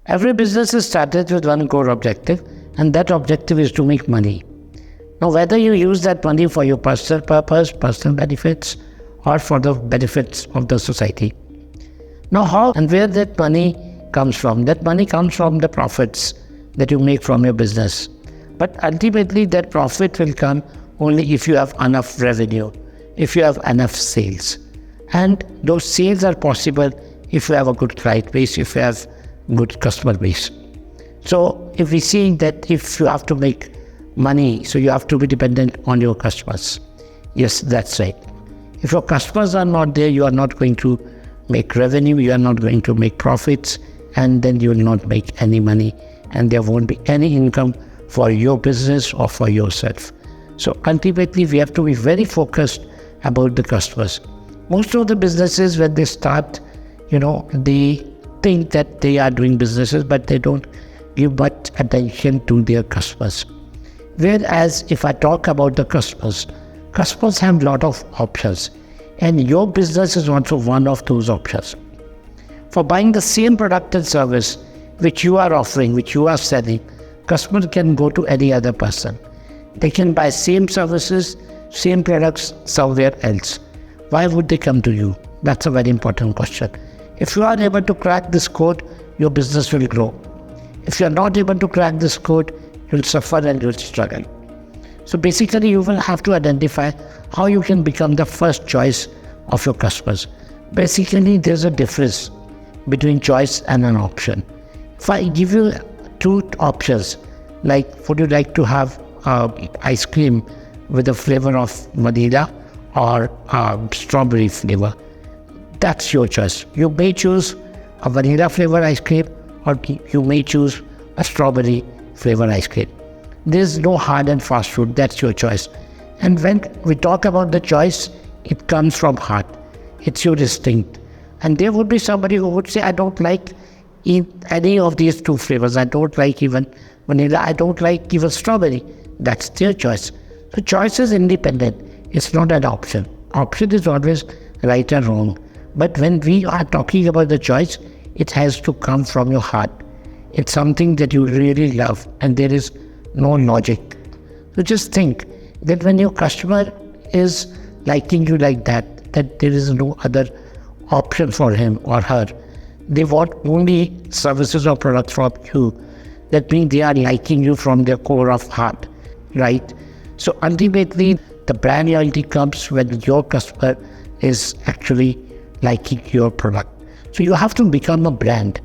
Every business is started with one core objective, and that objective is to make money. Now, whether you use that money for your personal purpose, personal benefits, or for the benefits of the society. Now, how and where that money comes from? That money comes from the profits that you make from your business. But ultimately, that profit will come only if you have enough revenue, if you have enough sales. And those sales are possible if you have a good client base, if you have good customer base. So if we see that if you have to make money, so you have to be dependent on your customers. Yes, that's right. If your customers are not there, you are not going to make revenue, you are not going to make profits, and then you will not make any money, and there won't be any income for your business or for yourself. So ultimately, we have to be very focused about the customers. Most of the businesses, when they start, they think that they are doing businesses, but they don't give much attention to their customers. Whereas if I talk about the customers have a lot of options, and your business is also one of those options. For buying the same product and service which you are offering, which you are selling, customer can go to any other person. They can buy same services, same products somewhere else. Why would they come to you? That's a very important question. If you are able to crack this code, your business will grow. If you are not able to crack this code, you'll suffer and you'll struggle. So basically, you will have to identify how you can become the first choice of your customers. Basically, there's a difference between choice and an option. If I give you two options, like would you like to have ice cream with a flavor of vanilla or strawberry flavor? That's your choice. You may choose a vanilla flavor ice cream, or you may choose a strawberry flavor ice cream. There's no hard and fast rule. That's your choice. And when we talk about the choice, it comes from heart. It's your instinct. And there would be somebody who would say, I don't like any of these two flavors. I don't like even vanilla. I don't like even strawberry. That's their choice. So choice is independent. It's not an option. Option is always right or wrong. But when we are talking about the choice, it has to come from your heart. It's something that you really love, and there is no logic. So just think that when your customer is liking you like that there is no other option for him or her. They want only services or products from you. That means they are liking you from their core of heart, right? So ultimately, the brand loyalty comes when your customer is actually liking your product. So you have to become a brand,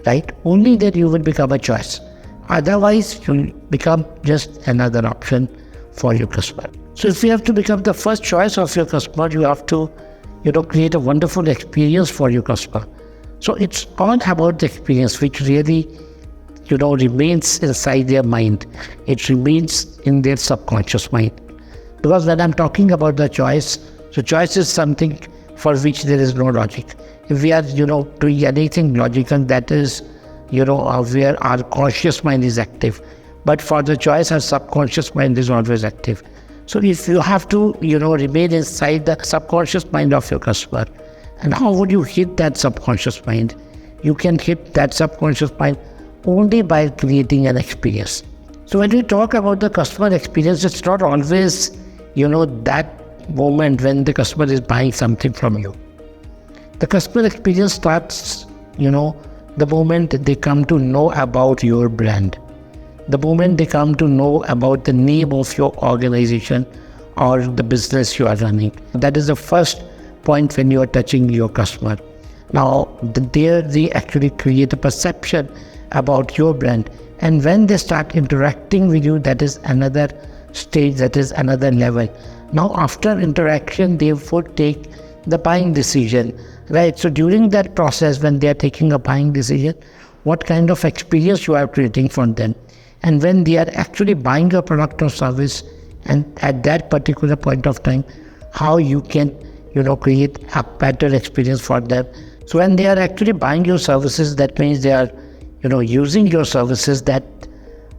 right? Only then you will become a choice. Otherwise, you'll become just another option for your customer. So if you have to become the first choice of your customer, you have to, create a wonderful experience for your customer. So it's all about the experience, which really, remains inside their mind. It remains in their subconscious mind. Because when I'm talking about the choice, so choice is something for which there is no logic. If we are, doing anything logical, that is, where our conscious mind is active. But for the choice, our subconscious mind is always active. So if you have to, remain inside the subconscious mind of your customer, and how would you hit that subconscious mind? You can hit that subconscious mind only by creating an experience. So when we talk about the customer experience, it's not always, that moment when the customer is buying something from you. The customer experience starts, the moment they come to know about your brand. The moment they come to know about the name of your organization or the business you are running. That is the first point when you are touching your customer. Now, there they actually create a perception about your brand. And when they start interacting with you, that is another stage, that is another level. Now, after interaction, they would take the buying decision, right? So during that process, when they are taking a buying decision, what kind of experience you are creating for them? And when they are actually buying your product or service, and at that particular point of time, how you can, create a better experience for them. So when they are actually buying your services, that means they are, using your services. That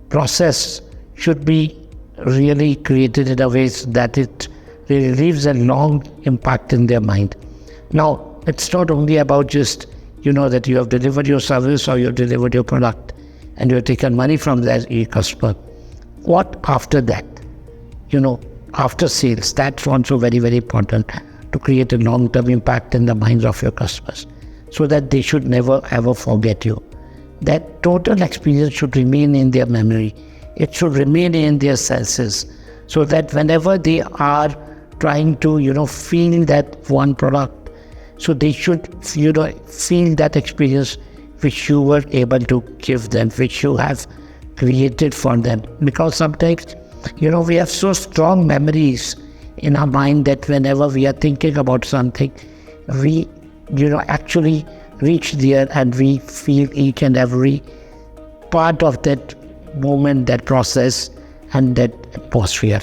process should be really created in a way that it really leaves a long impact in their mind. Now, it's not only about just, you know that you have delivered your service or you have delivered your product and you have taken money from that customer. What after that? After sales, that's also very, very important to create a long-term impact in the minds of your customers so that they should never ever forget you. That total experience should remain in their memory. It should remain in their senses so that whenever they are trying to, feel that one product, so they should, feel that experience which you were able to give them, which you have created for them. Because sometimes, we have so strong memories in our mind that whenever we are thinking about something, we, actually reach there and we feel each and every part of that moment, that process, and that atmosphere.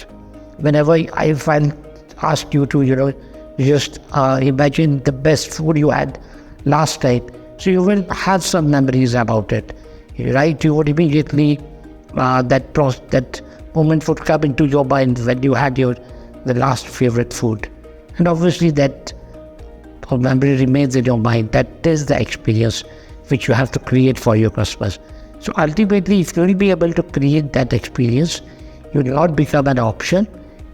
Whenever if I ask you to, just imagine the best food you had last night, so you will have some memories about it, right? You would immediately, that moment would come into your mind when you had the last favorite food. And obviously that memory remains in your mind. That is the experience which you have to create for your customers. So ultimately, if you will be able to create that experience, you will not become an option,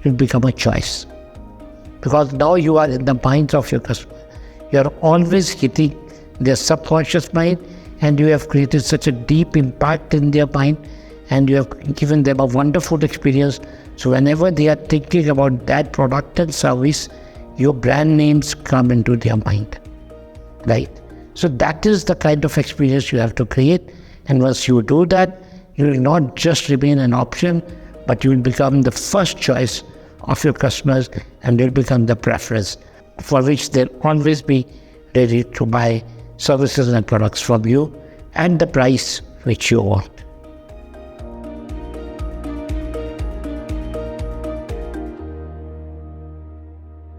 you will become a choice. Because now you are in the minds of your customer. You are always hitting their subconscious mind, and you have created such a deep impact in their mind, and you have given them a wonderful experience. So whenever they are thinking about that product and service, your brand names come into their mind, right? So that is the kind of experience you have to create. And once you do that, you will not just remain an option, but you will become the first choice of your customers, and you'll become the preference for which they'll always be ready to buy services and products from you at the price which you want.